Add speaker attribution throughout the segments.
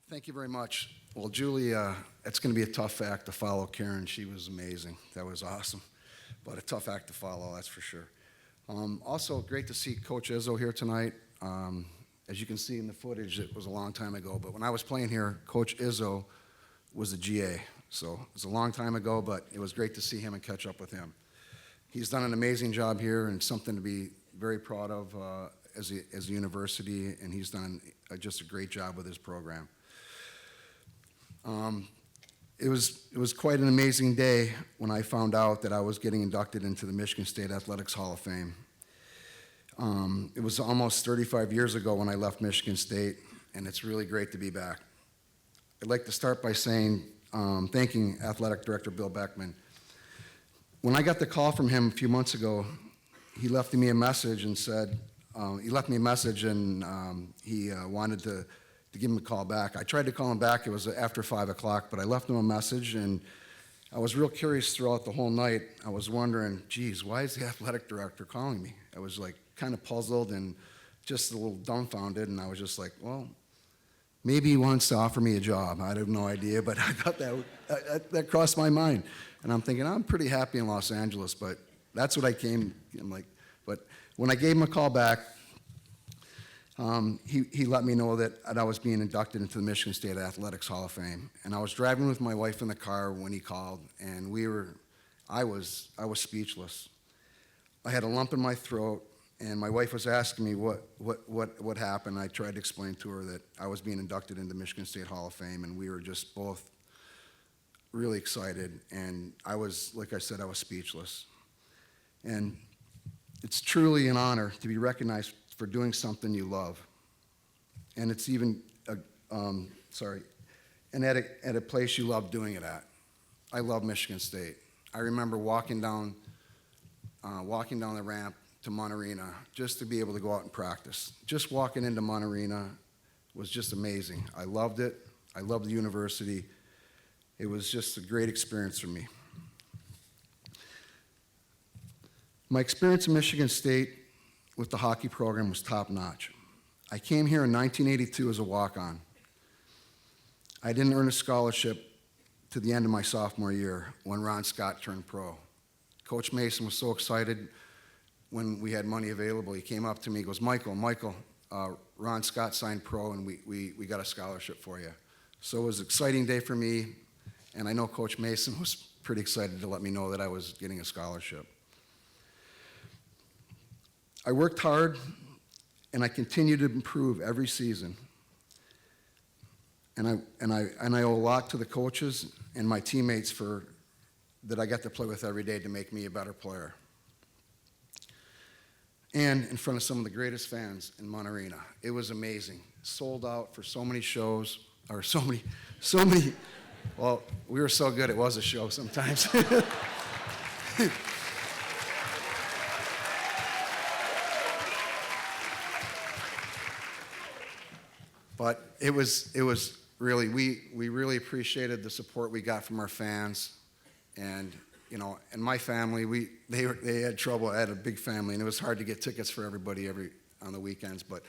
Speaker 1: Thank you very much. Well, Julie, it's going to be a tough act to follow Karen. She was amazing. That was awesome. But a tough act to follow, that's for sure. Also, great to see Coach Izzo here tonight. As you can see in the footage, it was a long time ago. But when I was playing here, Coach Izzo was the GA. So it was a long time ago, but it was great to see him and catch up with him. He's done an amazing job here and something to be very proud of as a university, and he's done just a great job with his program. It was quite an amazing day when I found out that I was getting inducted into the Michigan State Athletics Hall of Fame. It was almost 35 years ago when I left Michigan State, and it's really great to be back. I'd like to start by saying, thanking Athletic Director Bill Beckman. When I got the call from him a few months ago, he left me a message and said, he wanted to give him a call back. I tried to call him back. It was after 5 o'clock, but I left him a message, and I was real curious throughout the whole night. I was wondering, geez, why is the athletic director calling me? I was like kind of puzzled and just a little dumbfounded, and I was just like, well, maybe he wants to offer me a job. I have no idea, but I thought that crossed my mind. And I'm thinking, I'm pretty happy in Los Angeles, but that's what I'm like, but when I gave him a call back, he let me know that I was being inducted into the Michigan State Athletics Hall of Fame. And I was driving with my wife in the car when he called, and I was speechless. I had a lump in my throat, and my wife was asking me what happened. I tried to explain to her that I was being inducted into the Michigan State Hall of Fame, and we were just both really excited. And like I said, I was speechless. And it's truly an honor to be recognized for doing something you love. And it's even, and at a place you love doing it at. I love Michigan State. I remember walking down the ramp to Mon Arena just to be able to go out and practice. Just walking into Mon Arena was just amazing. I loved it. I loved the university. It was just a great experience for me. My experience in Michigan State with the hockey program was top-notch. I came here in 1982 as a walk-on. I didn't earn a scholarship to the end of my sophomore year when Ron Scott turned pro. Coach Mason was so excited when we had money available. He came up to me, he goes, Michael, Ron Scott signed pro, and we got a scholarship for you. So it was an exciting day for me, and I know Coach Mason was pretty excited to let me know that I was getting a scholarship. I worked hard, and I continue to improve every season. And I owe a lot to the coaches and my teammates that I got to play with every day to make me a better player. And in front of some of the greatest fans in Mon Arena. It was amazing. Sold out for so many shows, or so many, well, we were so good it was a show sometimes. But it was really, we really appreciated the support we got from our fans. And, and my family, they had trouble. I had a big family, and it was hard to get tickets for everybody on the weekends. But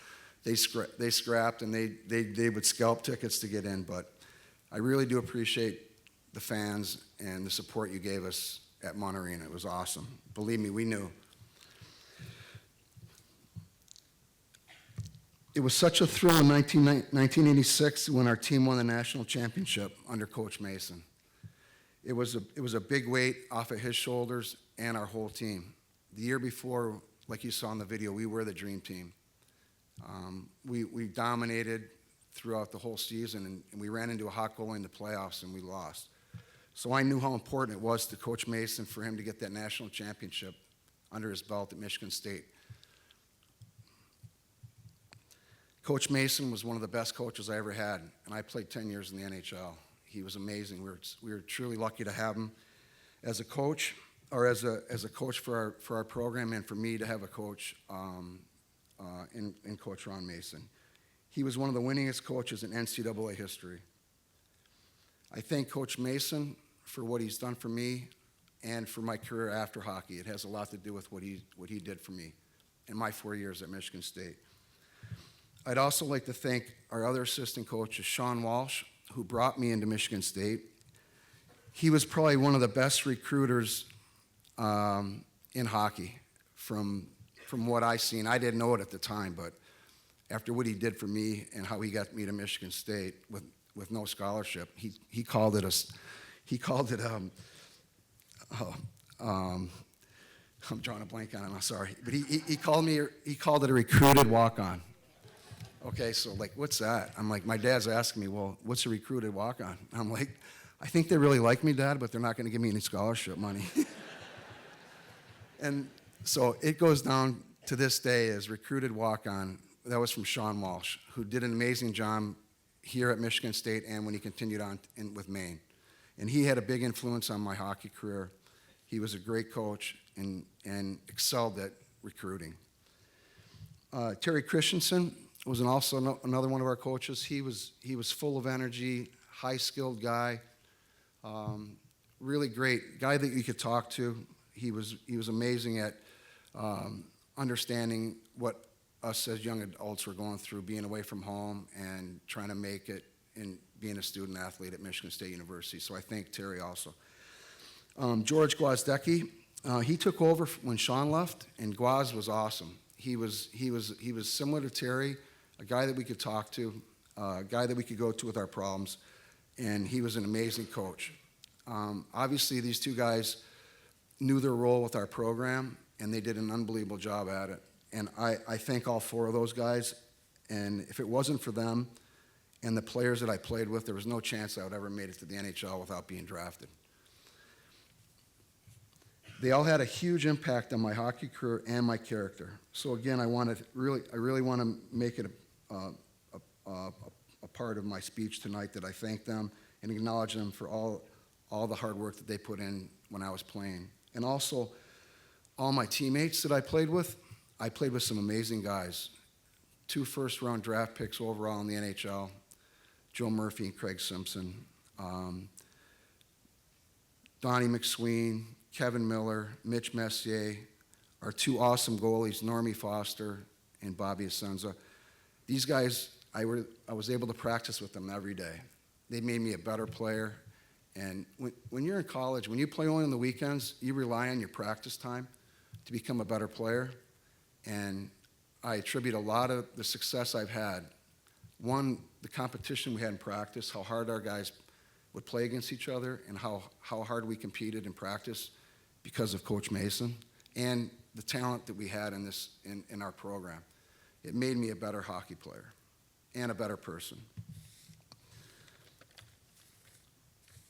Speaker 1: they scrapped, and they would scalp tickets to get in. But I really do appreciate the fans and the support you gave us at Mon Arena. It was awesome. Believe me, we knew. It was such a thrill in 1986 when our team won the national championship under Coach Mason. It was a big weight off of his shoulders and our whole team. The year before, like you saw in the video, we were the dream team. We dominated throughout the whole season, and we ran into a hot goalie in the playoffs, and we lost. So I knew how important it was to Coach Mason for him to get that national championship under his belt at Michigan State. Coach Mason was one of the best coaches I ever had, and I played 10 years in the NHL. He was amazing. We were truly lucky to have him as a coach, or as a coach for our program, and for me to have a coach in Coach Ron Mason. He was one of the winningest coaches in NCAA history. I thank Coach Mason for what he's done for me and for my career after hockey. It has a lot to do with what he did for me in my 4 years at Michigan State. I'd also like to thank our other assistant coach, Sean Walsh, who brought me into Michigan State. He was probably one of the best recruiters in hockey from what I seen. I didn't know it at the time, but after what he did for me and how he got me to Michigan State with no scholarship, he called it I'm drawing a blank on it, I'm sorry. But he called it a recruited walk-on. Okay, so like, what's that? I'm like, my dad's asking me, well, what's a recruited walk-on? I'm like, I think they really like me, Dad, but they're not gonna give me any scholarship money. And so it goes down to this day as recruited walk-on. That was from Sean Walsh, who did an amazing job here at Michigan State and when he continued on with Maine. And he had a big influence on my hockey career. He was a great coach and excelled at recruiting. Terry Christensen was also another one of our coaches. He was full of energy, high-skilled guy, really great guy that you could talk to. He was amazing at understanding what us as young adults were going through, being away from home and trying to make it in being a student athlete at Michigan State University. So I thank Terry also. George Gwozdecki, he took over when Sean left, and Gwoz was awesome. He was similar to Terry, a guy that we could talk to, a guy that we could go to with our problems, and he was an amazing coach. Obviously, these two guys knew their role with our program, and they did an unbelievable job at it. And I thank all four of those guys, and if it wasn't for them and the players that I played with, there was no chance I would ever made it to the NHL without being drafted. They all had a huge impact on my hockey career and my character. So again, I really want to make it a part of my speech tonight that I thank them and acknowledge them for all the hard work that they put in when I was playing. And also, all my teammates that I played with some amazing guys. 2 first-round draft picks overall in the NHL, Joe Murphy and Craig Simpson, Donnie McSween, Kevin Miller, Mitch Messier, our 2 awesome goalies, Normie Foster and Bobby Asenza. These guys, I was able to practice with them every day. They made me a better player. And when you're in college, when you play only on the weekends, you rely on your practice time to become a better player. And I attribute a lot of the success I've had. One, the competition we had in practice, how hard our guys would play against each other, and how hard we competed in practice because of Coach Mason, and the talent that we had in our program. It made me a better hockey player and a better person.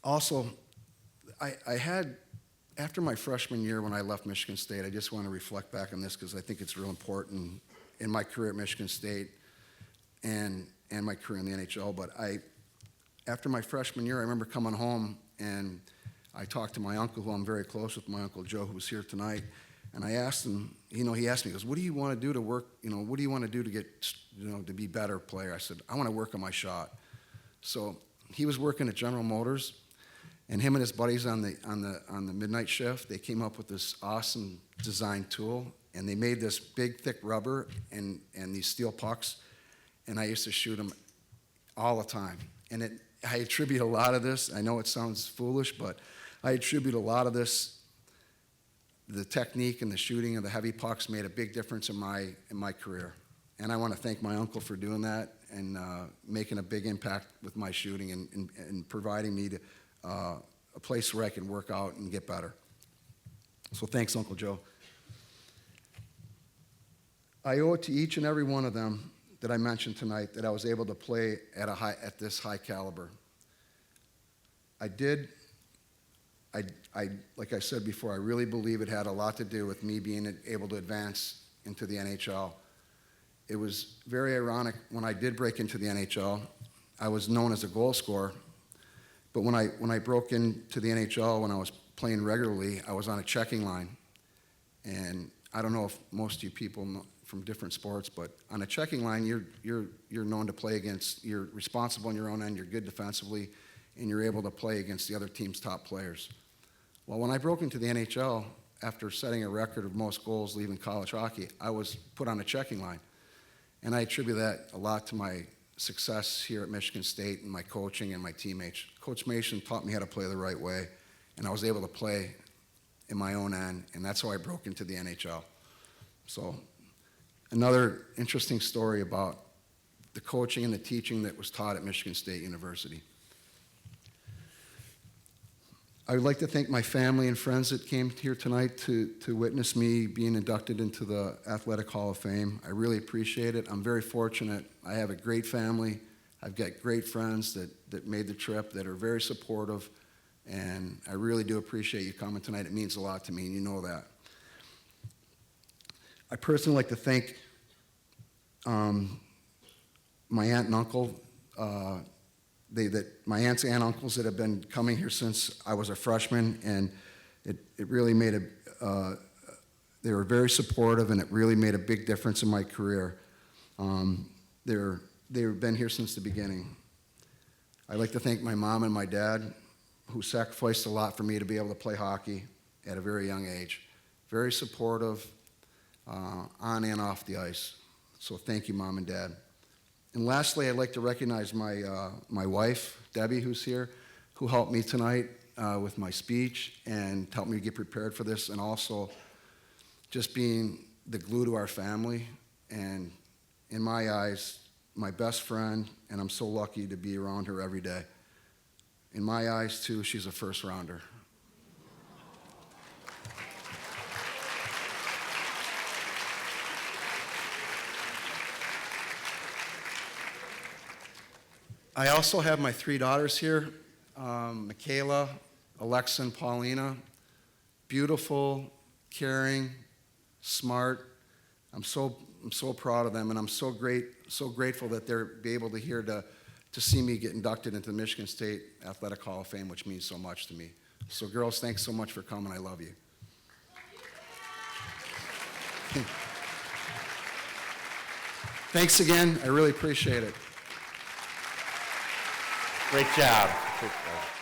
Speaker 1: Also, I had, after my freshman year when I left Michigan State, I just want to reflect back on this because I think it's real important in my career at Michigan State and my career in the NHL. But after my freshman year, I remember coming home and I talked to my uncle, who I'm very close with, my Uncle Joe, who's here tonight, and I asked him, he asked me, he goes, what do you want to do to work, what do you want to do to get, to be a better player? I said, I want to work on my shot. So he was working at General Motors, and him and his buddies on the midnight shift, they came up with this awesome design tool, and they made this big, thick rubber and these steel pucks, and I used to shoot them all the time. And I attribute a lot of this, I know it sounds foolish, but I attribute a lot of this, the technique and the shooting of the heavy pucks made a big difference in my career. And I want to thank my uncle for doing that and making a big impact with my shooting and providing me a place where I can work out and get better. So thanks, Uncle Joe. I owe it to each and every one of them that I mentioned tonight that I was able to play at this high caliber. Like I said before, I really believe it had a lot to do with me being able to advance into the NHL. It was very ironic when I did break into the NHL. I was known as a goal scorer, but when I broke into the NHL, when I was playing regularly, I was on a checking line. And I don't know if most of you people know from different sports, but on a checking line, you're known to play against, you're responsible on your own end, you're good defensively, and you're able to play against the other team's top players. Well, when I broke into the NHL, after setting a record of most goals leaving college hockey, I was put on a checking line. And I attribute that a lot to my success here at Michigan State and my coaching and my teammates. Coach Mason taught me how to play the right way, and I was able to play in my own end, and that's how I broke into the NHL. So another interesting story about the coaching and the teaching that was taught at Michigan State University. I would like to thank my family and friends that came here tonight to witness me being inducted into the Athletic Hall of Fame. I really appreciate it. I'm very fortunate. I have a great family. I've got great friends that made the trip, that are very supportive, and I really do appreciate you coming tonight. It means a lot to me, and you know that. I personally like to thank my aunt and uncle, my aunts and uncles that have been coming here since I was a freshman, and it really made they were very supportive, and it really made a big difference in my career. They've been here since the beginning. I'd like to thank my mom and my dad, who sacrificed a lot for me to be able to play hockey at a very young age. Very supportive, on and off the ice. So thank you, Mom and Dad. And lastly, I'd like to recognize my wife, Debbie, who's here, who helped me tonight with my speech and helped me get prepared for this, and also just being the glue to our family, and in my eyes, my best friend, and I'm so lucky to be around her every day. In my eyes, too, she's a first rounder. I also have my 3 daughters here, Michaela, Alexa, and Paulina. Beautiful, caring, smart. I'm so proud of them, and I'm so grateful that they're be able to hear to see me get inducted into the Michigan State Athletic Hall of Fame, which means so much to me. So girls, thanks so much for coming. I love you. Thanks again. I really appreciate it.
Speaker 2: Great job. Great job.